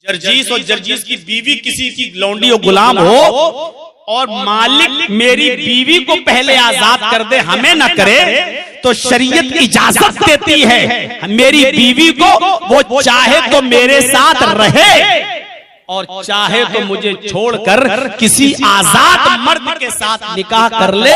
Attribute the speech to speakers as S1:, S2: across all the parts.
S1: जर्जीस और जर्जीस की बीवी किसी की लौंडी और गुलाम हो और मालिक मेरी बीवी को पहले आजाद कर दे, हमें न करे, तो शरीयत इजाजत देती है मेरी बीवी को वो चाहे तो मेरे साथ रहे और चाहे तो मुझे छोड़कर किसी आजाद मर्द के साथ निकाह कर ले,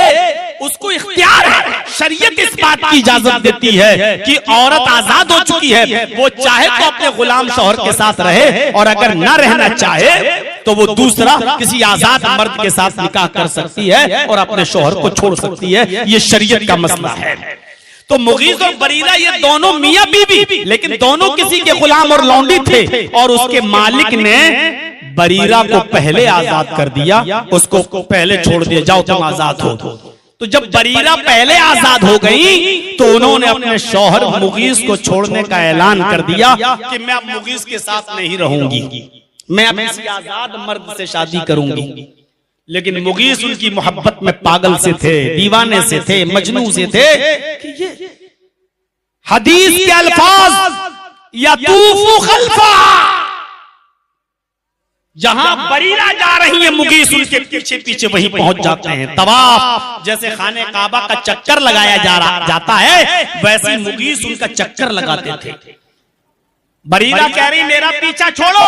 S1: उसको इख्तियार है। शरीयत इस बात की इजाजत देती है कि औरत आजाद हो चुकी है, वो चाहे तो अपने गुलाम शौहर के साथ रहे और अगर न रहना चाहे तो वो दूसरा किसी आजाद मर्द के साथ निकाह कर सकती है और अपने शौहर को छोड़ सकती है। ये शरीयत का मसला है। तो मुगीज और बरीरा ये दोनों मियां बीवी, लेकिन दोनों किसी के गुलाम और लौंडी थे और उसके मालिक ने बरीरा को पहले आजाद कर दिया, उसको पहले छोड़ दिया, जाओ तुम आजाद हो। तो जब बरीरा पहले आजाद हो गई तो उन्होंने अपने शौहर मुगीज को छोड़ने का ऐलान कर दिया कि मैं अब मुगीज के साथ नहीं रहूंगी, मैं अब किसी आजाद मर्द से शादी करूंगी। लेकिन मुगीस उनकी मोहब्बत में पागल से थे, दीवाने से थे, मजनू से थे कि ये हदीस के अल्फाज या तूफू खल्फा, जहां बरीरा जा रही है मुगीस उनके पीछे पीछे वहीं पहुंच जाते हैं। तवाफ जैसे खाने काबा का चक्कर लगाया जाता है, वैसे मुगीस उनका चक्कर लगाते थे। बरीरा कह रही मेरा पीछा छोड़ो,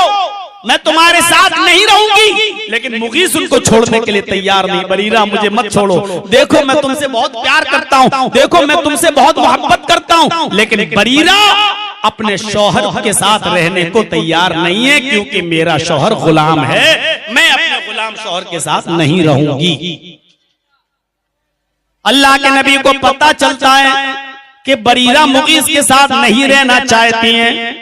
S1: मैं तुम्हारे साथ नहीं रहूंगी, लेकिन मुगीस उनको छोड़ने के लिए तैयार नहीं। बरीरा मुझे मत छोड़ो, देखो मैं तुमसे बहुत प्यार करता हूं, देखो मैं तुमसे बहुत मोहब्बत करता हूं, लेकिन बरीरा अपने शौहर के साथ रहने को तैयार नहीं है क्योंकि मेरा शौहर गुलाम है, मैं अपने गुलाम शौहर के साथ नहीं रहूंगी। अल्लाह के नबी को पता चलता है कि बरीरा मुगीस के साथ नहीं रहना चाहती हैं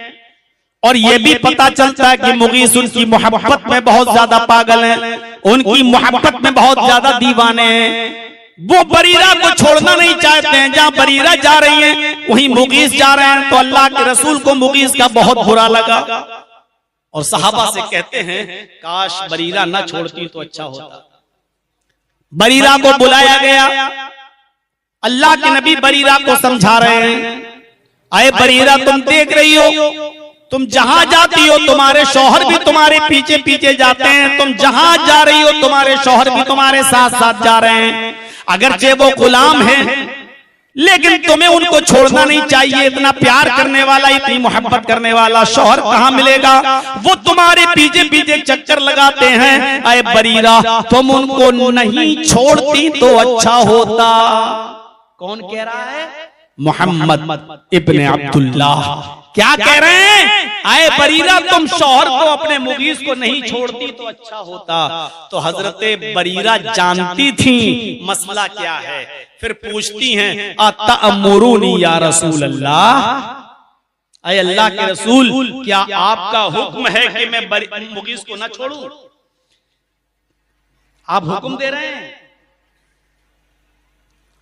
S1: और यह भी पता चलता है कि मुगीस उनकी मोहब्बत में बहुत ज्यादा पागल हैं, उनकी मोहब्बत में बहुत ज्यादा दीवाने हैं। वो बरीरा को छोड़ना नहीं चाहते हैं। जहां बरीरा जा रही है वहीं मुगीस जा रहे हैं। तो अल्लाह के रसूल को मुगीस का बहुत बुरा लगा और सहाबा से कहते हैं काश बरीरा न छोड़ती तो अच्छा होता। बरीरा को बुलाया गया, अल्लाह के नबी बरीरा को समझा रहे हैं, आए बरीरा तुम देख रही हो, तुम जहां जाती हो तुम्हारे शौहर भी तुम्हारे पीछे पीछे जाते हैं, तुम जहां जा रही हो तुम्हारे शौहर भी तुम्हारे साथ साथ जा रहे हैं। अगरचे वो गुलाम हैं लेकिन तुम्हें उनको छोड़ना नहीं चाहिए। इतना प्यार करने वाला, इतनी मोहब्बत करने वाला शौहर कहां मिलेगा? वो तुम्हारे पीछे पीछे चक्कर लगाते हैं। अरे बरीरा तुम उनको नहीं छोड़ती तो अच्छा होता। कौन कह रहा है? मोहम्मद इब्ने अब्दुल्लाह क्या कह रहे हैं? आए बरीरा तुम शौहर को अपने मुगीस को नहीं छोड़ती तो अच्छा होता। तो हजरते बरीरा जानती थी मसला क्या है, फिर पूछती हैं अतअमुरूनी या रसूल अल्लाह, अय अल्लाह के रसूल क्या आपका हुक्म है कि मैं मुगीस को न छोड़ूं? आप हुक्म दे रहे हैं?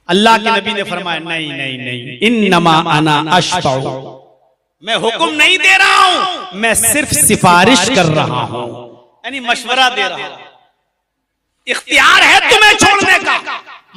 S1: अल्लाह के नबी ने फरमाया नहीं नहीं नहीं, इन्नमा अना अशफउ, मैं हुक्म नहीं दे रहा हूं, मैं सिर्फ सिफारिश कर रहा हूं, यानी मशवरा दे रहा हूं। इख्तियार है तुम्हें छोड़ने का,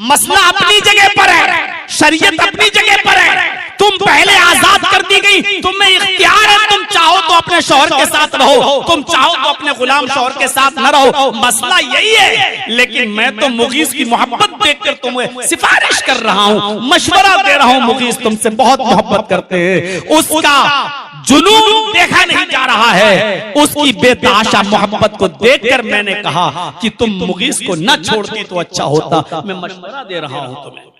S1: मसला अपनी जगह पर है, शरीयत अपनी जगह पर है। तुम पहले आजाद कर दी गई, तुम्हें इख्तियार है, तुम चाहो तो अपने शौहर के साथ रहो, तुम चाहो तो अपने गुलाम शौहर के साथ न रहो, मसला यही है। लेकिन मैं तो मुगीस की मोहब्बत देखकर तुम्हें सिफारिश कर रहा हूं, मशवरा दे रहा हूं। मुगीस तुमसे बहुत मोहब्बत करते हैं, उसका जुनून देखा नहीं जा रहा है, उसकी बेतहाशा मोहब्बत को देखकर मैंने कहा कि तुम मुगीस को न छोड़ती तो अच्छा होता, मैं मशवरा दे रहा हूं तुम्हें।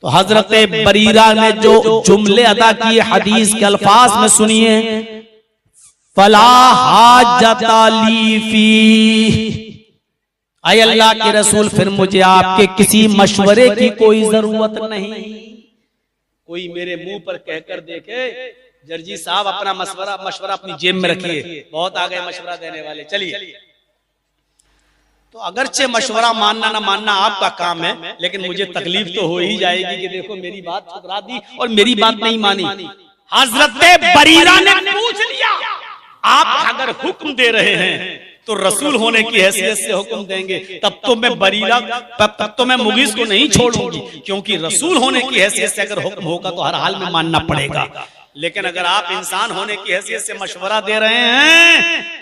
S1: तो हजरत बरीरा ने जो जुमले अदा किए हदीस के अल्फाज में सुनिए, फला हाजता ली फी, आय अल्लाह के रसूल फिर मुझे आपके किसी मशवरे की कोई जरूरत नहीं। कोई मेरे मुंह पर कहकर देखे जर्जी साहब अपना मशवरा अपनी जेब में रखिए, बहुत आ गए मशवरा देने वाले, चलिए। तो अगरचे मशवरा मानना ना मानना आपका काम है, लेकिन मुझे तकलीफ तो हो ही जाएगी कि देखो मेरी बात ठुकरा दी और मेरी बात नहीं मानी। हजरत बरीरा ने पूछ लिया, आप अगर हुक्म दे रहे हैं तो रसूल होने की हैसियत से हुक्म देंगे, तब तो मैं बरीरा, तब तो मैं मुगीस को नहीं छोड़ूंगी, क्योंकि रसूल होने की हैसियत से अगर हुक्म होगा तो हर हाल में मानना पड़ेगा। लेकिन अगर आप इंसान होने की हैसियत से मशवरा दे रहे हैं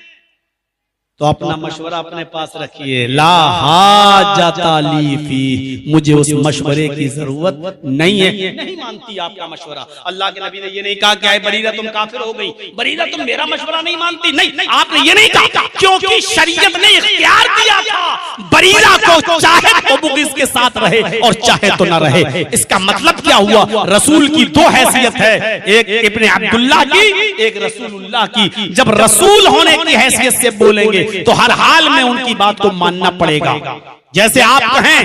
S1: तो अपना मशवरा अपने पास रखिए। ला हाजता ली फी, मुझे उस मशवरे की जरूरत नहीं है। नहीं मानती आपका मशवरा। अल्लाह के नबी ने ये नहीं कहा कि बरीरा तुम काफिर हो गई, बरीरा तुम मेरा मशवरा नहीं मानती। नहीं, आपने ये नहीं कहा, क्योंकि शरीयत ने इख्तियार दिया था बरीरा को चाहे तो मुगीस के साथ रहे और चाहे तो ना रहे। इसका मतलब क्या हुआ? रसूल की दो हैसियत है, एक इब्ने अब्दुल्लाह की, एक रसूलुल्लाह की। जब रसूल होने की हैसियत से बोलेंगे तो हर हाल में उनकी बात को मानना पड़ेगा। जैसे आप कहें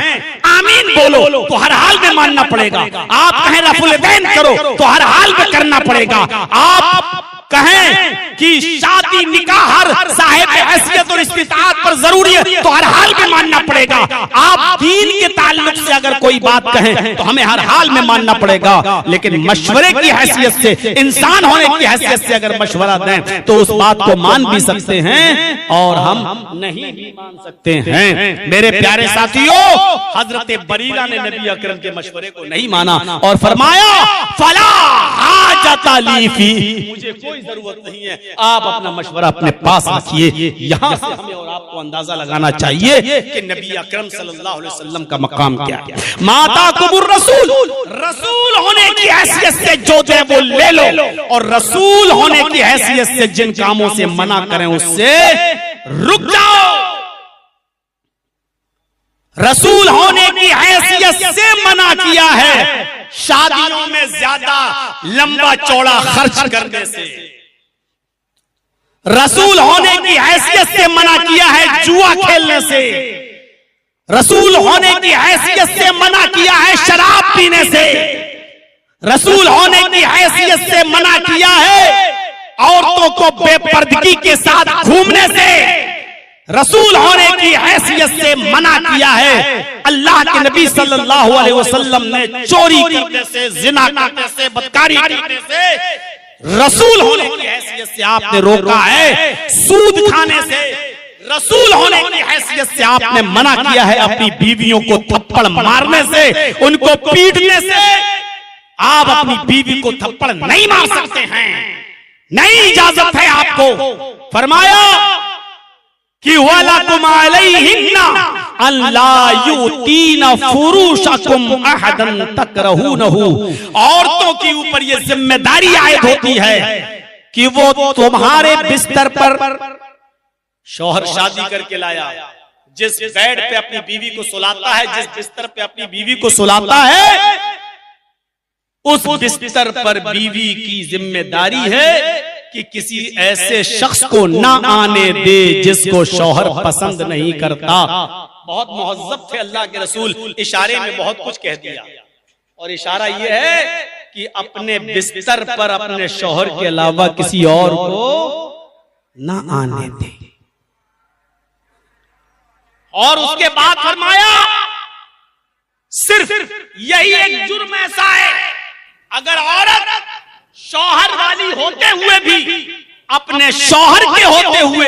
S1: आमीन बोलो तो हर हाल में मानना पड़ेगा। आप कहें रफुल बैन करो तो हर हाल में करना पड़ेगा। आप कहें कि शादी निकाह हर साहिब हैसियत और इस्तिताअत पर जरूरी है तो हर हाल में मानना पड़ेगा। आप दीन के ताल्लुक से अगर कोई बात कहें तो हमें हर हाल में मानना पड़ेगा। लेकिन मशवरे की हैसियत से, इंसान होने की हैसियत से अगर मशवरा दें तो उस बात को मान भी सकते हैं और हम नहीं भी मान सकते हैं। मेरे प्यारे साथियों, हजरत बरीरा ने नबी अकरम के मशवरे को नहीं माना और फरमाया फला हाजता ली फी, मुझे कोई जरूरत नहीं है, आप अपना मशवरा अपने पास रखिए। यहाँ से हमें और आपको अंदाजा लगाना चाहिए कि नबी अकरम सल्लल्लाहु अलैहि वसल्लम का मकाम क्या है। माता कुबुर रसूल, रसूल होने की हैसियत से जो दे वो ले लो, और रसूल होने की हैसियत से जिन कामों से मना करें उससे रुक जाओ। रसूल होने की हैसियत से मना किया है शादियों में ज्यादा लंबा चौड़ा खर्च करने से। रसूल होने की हैसियत से मना किया है जुआ खेलने से। रसूल होने की हैसियत से मना किया है शराब पीने से। रसूल होने की हैसियत से मना किया है औरतों को बेपर्दगी के साथ घूमने से। रसूल होने की हैसियत से मना किया है अल्लाह के नबी सल्लल्लाहु अलैहि वसल्लम ने चोरी करने से, जिना करने से, बदकारी करने से। रसूल होने की हैसियत से आपने रोका है सूद खाने से। रसूल होने की हैसियत से आपने मना किया है अपनी बीवियों को थप्पड़ मारने से, उनको पीटने से। आप अपनी बीवी को थप्पड़ नहीं मार सकते हैं, नहीं इजाजत है आपको। फरमाया कि वलकुम अलैहिन्ना अल्ला युतीना फुरूशकुम अहदन तकरहूनहु, औरतों के ऊपर ये जिम्मेदारी आयद होती है कि वो तुम्हारे बिस्तर पर, शौहर शादी करके लाया, जिस बेड पे अपनी बीवी को सुलाता है, जिस बिस्तर पे अपनी बीवी को सुलाता है, उस बिस्तर पर बीवी की जिम्मेदारी है कि किसी ऐसे शख्स को ना आने दे जिसको शौहर पसंद नहीं करता। बहुत मुहज्जब थे अल्लाह के रसूल, इशारे में बहुत कुछ कह दिया। और इशारा यह है कि अपने बिस्तर पर अपने शौहर के अलावा किसी और को ना आने दे। और उसके बाद फरमाया सिर्फ यही एक जुर्म ऐसा है, अगर औरत शौहर वाली होते हुए भी, अपने शौहर के होते हुए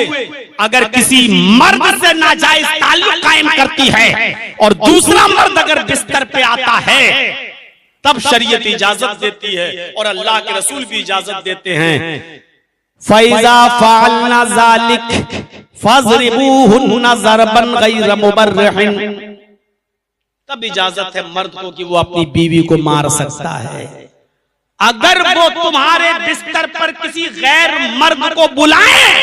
S1: अगर किसी मर्द से नाजायज ताल्लुक कायम करती है और दूसरा मर्द अगर बिस्तर पे आता है, तब शरीयत इजाजत देती है और अल्लाह के रसूल भी इजाजत देते हैं। फैज़ा फ़अलना ज़ालिक फ़ज़रिबूहुन्ना ज़रबन गैर मुबर्रिहिन, तब इजाजत है मर्द को कि वो अपनी बीवी को मार सकता है। अगर वो तुम्हारे बिस्तर पर किसी गैर मर्द को बुलाएं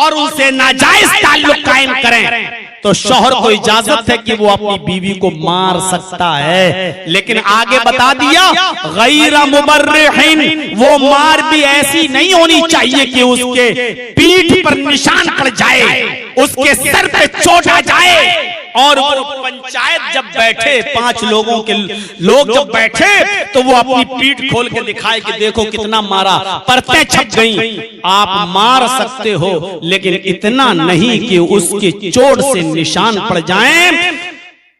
S1: और उनसे नाजायज ताल्लुक कायम करें तो शौहर को इजाजत है कि वो अपनी बीवी को मार सकता है। लेकिन आगे बता दिया गैर मुबर्रिहिन, वो मार भी ऐसी नहीं होनी चाहिए कि उसके पीठ पर निशान पड़ जाए, उसके सर पे चोट आ जाए। और वो पंचायत जब बैठे, 5 लोगों के लोग जब बैठे तो वो अपनी पीठ खोल के दिखाए कि देखो कितना मारा, परतें छप गई। आप मार सकते हो लेकिन इतना नहीं कि उसके चोट से निशान पड़ जाएं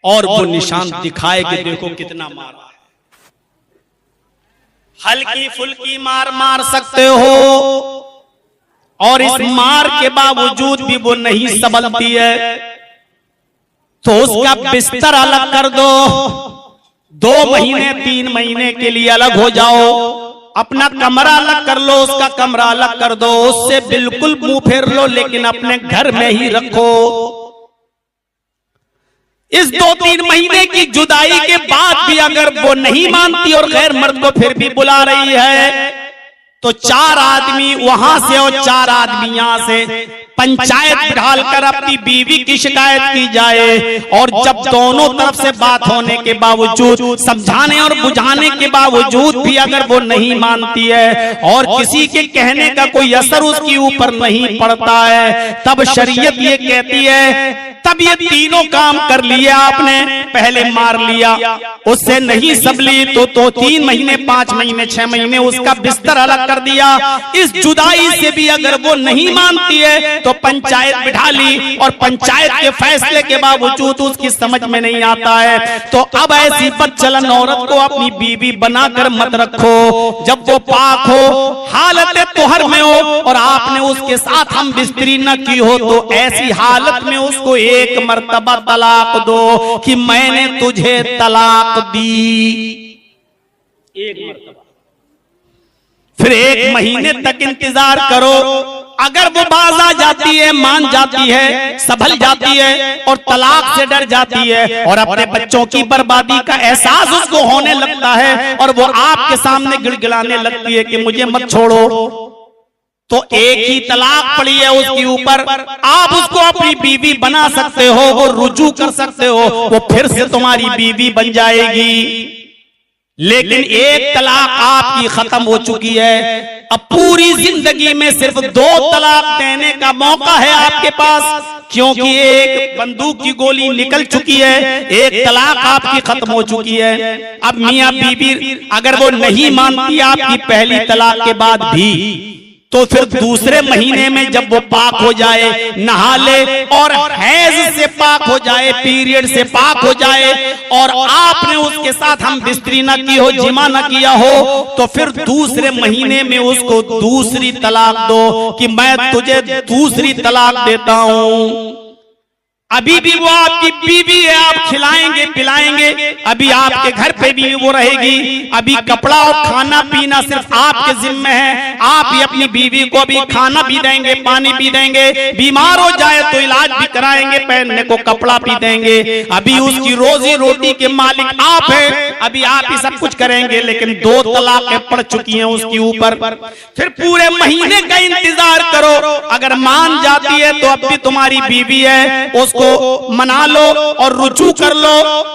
S1: और वो निशान दिखाए कि देखो कितना मारा। हल्की फुल्की मार मार सकते हो और इस मार के बावजूद भी वो नहीं संभलती है तो उसका बिस्तर अलग कर दो, 2 महीने 3 महीने के लिए अलग हो जाओ। अपना कमरा अलग कर लो, उसका कमरा अलग कर दो, उससे बिल्कुल मुंह फेर लो, लेकिन अपने घर में ही रखो। इस 2-3 महीने की जुदाई के बाद भी अगर वो नहीं मानती और गैर मर्द को फिर भी बुला रही है, तो 4 आदमी वहां से और 4 आदमी यहां से पंचायत बिठाल कर अपनी बीवी की शिकायत की जाए। और जब दोनों तरफ से बात होने के बावजूद, समझाने और बुझाने के बावजूद भी अगर वो नहीं मानती है और किसी के कहने का कोई असर उसके ऊपर नहीं पड़ता है, तब शरीयत ये कहती है, तब ये तीनों काम कर लिए आपने, पहले मार लिया, उससे नहीं सबली तो 3 महीने 5 महीने 6 महीने उसका बिस्तर अलग कर दिया। इस जुदाई से भी अगर वो नहीं मानती है तो पंचायत बिठा ली, और पंचायत के फैसले के बावजूद उसकी समझ में नहीं आता है, तो अब ऐसी बदचलन औरत को अपनी बीवी बनाकर मत रखो। जब वो पाक हो, हालत तोहर में हो और आपने उसके साथ हम बिस्तरी न की हो, तो ऐसी हालत में उसको एक मर्तबा तलाक दो कि मैंने तुझे तलाक दी, एक मर्तबा। फिर 1 महीने तक इंतजार करो। अगर वो बाज आ जाती है, मान जाती है, संभल जाती है और तलाक से डर जाती है और अपने बच्चों की बर्बादी का एहसास उसको होने लगता है और वो आपके सामने गिड़गिड़ाने लगती है कि मुझे मत छोड़ो, तो एक ही तलाक पड़ी है उसके ऊपर, आप उसको अपनी बीवी बना सकते हो, वो रुजू कर सकते हो, वो फिर से तुम्हारी बीवी बन जाएगी। लेकिन एक तलाक आपकी खत्म हो चुकी है, अब पूरी जिंदगी में सिर्फ 2 तलाक देने का मौका है आपके पास, क्योंकि एक बंदूक की गोली निकल चुकी है, एक तलाक आपकी खत्म हो चुकी है। अब मियां बीबी अगर वो नहीं मानती आपकी पहली तलाक के बाद भी, तो फिर दूसरे महीने में जब वो पाक हो जाए, नहा ले और हैज से पाक हो जाए, पीरियड से पाक हो जाए, और आपने उसके साथ हम बिस्तरी न की हो, जिमा न किया हो, तो फिर दूसरे महीने में उसको दूसरी तलाक दो कि मैं तुझे दूसरी तलाक देता हूं। अभी भी वो आपकी बीवी है, आप खिलाएंगे पिलाएंगे, अभी आपके घर पे भी वो रहेगी, अभी कपड़ा और खाना पीना सिर्फ आपके जिम्मे है, आप ही अपनी बीवी को अभी खाना भी देंगे, पानी भी देंगे, बीमार हो जाए तो इलाज भी कराएंगे, पहनने को कपड़ा भी देंगे, अभी उसकी रोजी रोटी के मालिक आप हैं, अभी आप ही सब कुछ करेंगे। लेकिन 2 तलाकें पड़ चुकी हैं उसके ऊपर, फिर पूरे महीने का इंतजार करो, अगर मान जाती है तो अब भी तुम्हारी बीवी है, उसको मना लो और रुजू कर लो,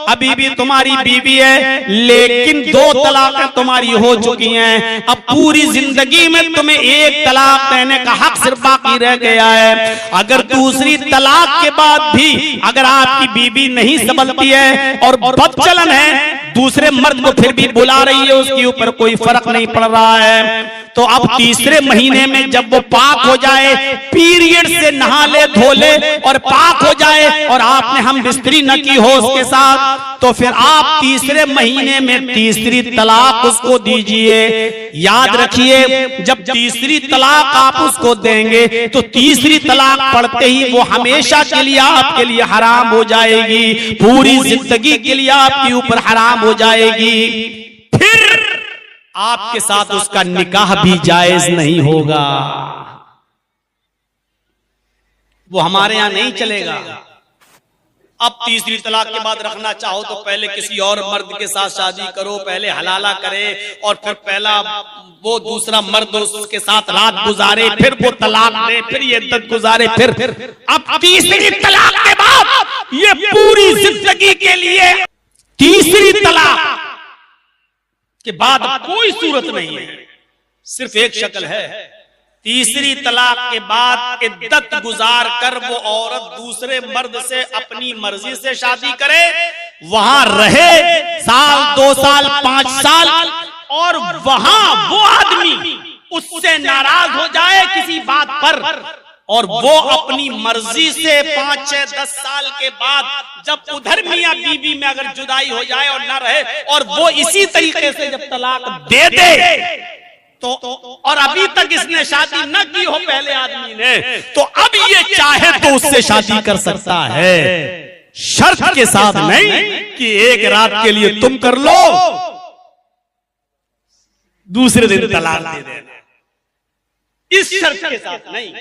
S1: अभी भी तुम्हारी बीवी है, लेकिन 2 तलाकें तुम्हारी हो चुकी हैं, अब पूरी जिंदगी में तुम्हें 1 तलाक देने का हक सिर्फ बाकी रह गया है। अगर दूसरी तलाक के बाद भी अगर आपकी बीवी नहीं संभलती है और बदचलन है, दूसरे मर्द को फिर भी बुला रही है, उसके ऊपर कोई फर्क नहीं पड़ रहा है, तो अब तीसरे महीने में जब वो पाक हो जाए, पीरियड से नहा ले धो ले और पाक हो जाए और आपने हम बिस्तरी न की हो उसके साथ, तो फिर आप तीसरे महीने में तीसरी तलाक उसको दीजिए। याद रखिए, जब तीसरी तलाक आप उसको देंगे तो तीसरी तलाक पड़ते ही वो हमेशा के लिए आपके लिए हराम हो जाएगी, पूरी जिंदगी के लिए आपके ऊपर हराम हो जाएगी, फिर आपके साथ उसका निकाह भी जायज नहीं होगा, वो हमारे यहां नहीं चलेगा। अब तीसरी तलाक के बाद रखना चाहो तो पहले किसी और मर्द के साथ शादी करो, पहले हलाला करे और फिर पहला वो दूसरा मर्द उसके साथ रात गुजारे, फिर वो तलाक दे, फिर ये इद्दत गुजारे, फिर अब तीसरी तलाक के बाद ये पूरी जिंदगी के लिए तीसरी तलाक के बाद कोई सूरत नहीं है, सिर्फ एक शक्ल है, तीसरी तलाक के बाद इद्दत गुजार कर वो औरत दूसरे मर्द से अपनी मर्जी से शादी करे, वहां रहे 1 साल 2 साल 5 साल, और वहां वो आदमी उससे नाराज हो जाए किसी बात पर, और वो अपनी मर्जी से 5, 6, 10 साल के बाद जब उधर मियां बीवी में अगर जुदाई हो जाए और न रहे, और वो इसी तरीके से जब तलाक दे दे, तो और अभी तक इसने शादी न की हो पहले आदमी ने, तो अब ये चाहे तो उससे शादी कर सकता है, शर्त के साथ नहीं कि एक रात के लिए तुम कर लो, दूसरे दिन तलाक दे देना, इस शर्त के साथ नहीं।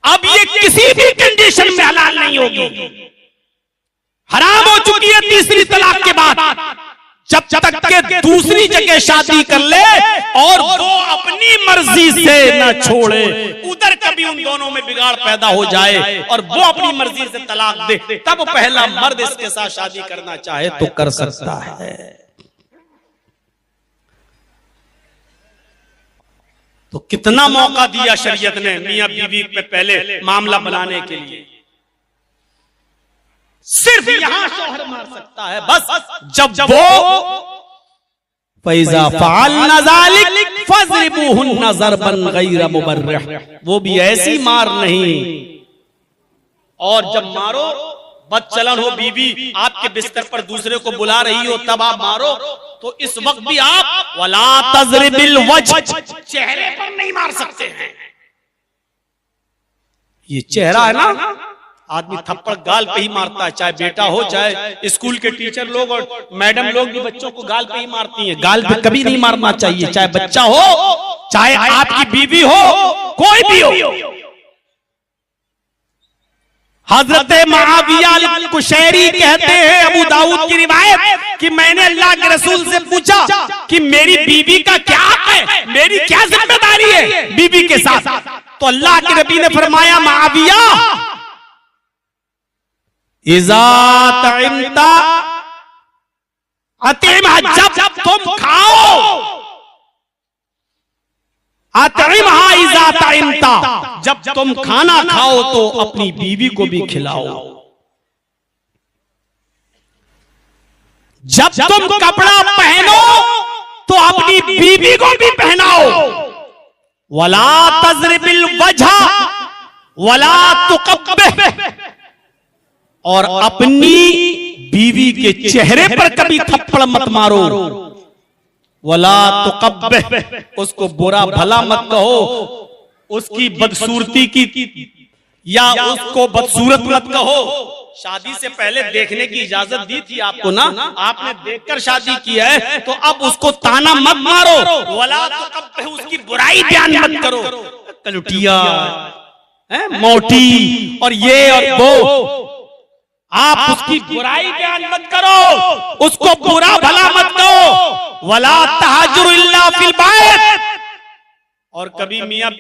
S1: अब ये किसी भी कंडीशन में हलाल नहीं होगी, हराम हो चुकी है तीसरी तलाक के बाद। जब तक के दूसरी जगह शादी कर ले और वो अपनी मर्जी से न छोड़े, उधर कभी उन दोनों में बिगाड़ पैदा हो जाए और वो अपनी मर्जी से तलाक दे, तब पहला मर्द इसके साथ शादी करना चाहे तो कर सकता है। तो कितना मौका दिया शरीयत ने मियां बीवी पे पहले मामला बनाने के लिए। सिर्फ यहां शौहर मार सकता है बस जब वो फैजा फ़अल्ना ज़ालिक फ़ज़रिबूहुन्ना ज़रबन गैर मुबर्रिह, वो भी ऐसी मार नहीं। और जब मारो, बदचलन हो बीवी आपके बिस्तर पर दूसरे को बुला रही हो तब आप मारो, तो इस वक्त भी आप वला तज़रिबिल वजह, चेहरे पर नहीं मार सकते हैं। ये चेहरा है ना, आदमी थप्पड़ गाल पे ही मारता है, चाहे बेटा हो चाहे स्कूल के टीचर लोग और मैडम लोग भी बच्चों को गाल पे ही मारती हैं। गाल पे कभी नहीं मारना चाहिए, चाहे बच्चा हो चाहे आपकी बीवी हो, कोई भी हो। हजरत मुआविया अल-कुशैरी कहते हैं, अबू दाऊद की रिवायत, कि मैंने अल्लाह के रसूल से पूछा कि मेरी बीवी का क्या हक है, मेरी क्या जिम्मेदारी है बीवी के साथ। तो अल्लाह के नबी ने फरमाया, मुआविया इज़ा तइमता अतिमहा, जब तुम खाओ, अतिमहा इज़ा तइमता, जब तुम खाना खाओ तो अपनी बीवी को भी खिलाओ। जब तुम कपड़ा पहनो तो अपनी बीवी को भी पहनाओ। वला तज़रिबिल वजह वला तुक़ब्बिह, और अपनी बीवी के चेहरे पर कभी थप्पड़ मत मारो। वला तुक़ब्बिह, उसको बुरा भला मत कहो, उसकी बदसूरती की या उसको बदसूरत मत कहो। शादी से पहले देखने की इजाजत दी थी आपको ना, आपने देखकर शादी की है, तो अब उसको ताना मत मारो। वला तुक़ब्बिह, उसकी बुराई बयान मत करो, कलुटिया मोटी और ये और वो, आप उसकी बुराई बयान मत करो, उसको बुरा भला मत कहो। वला तहजुरु इल्ला फिल बैत, और कभी मियां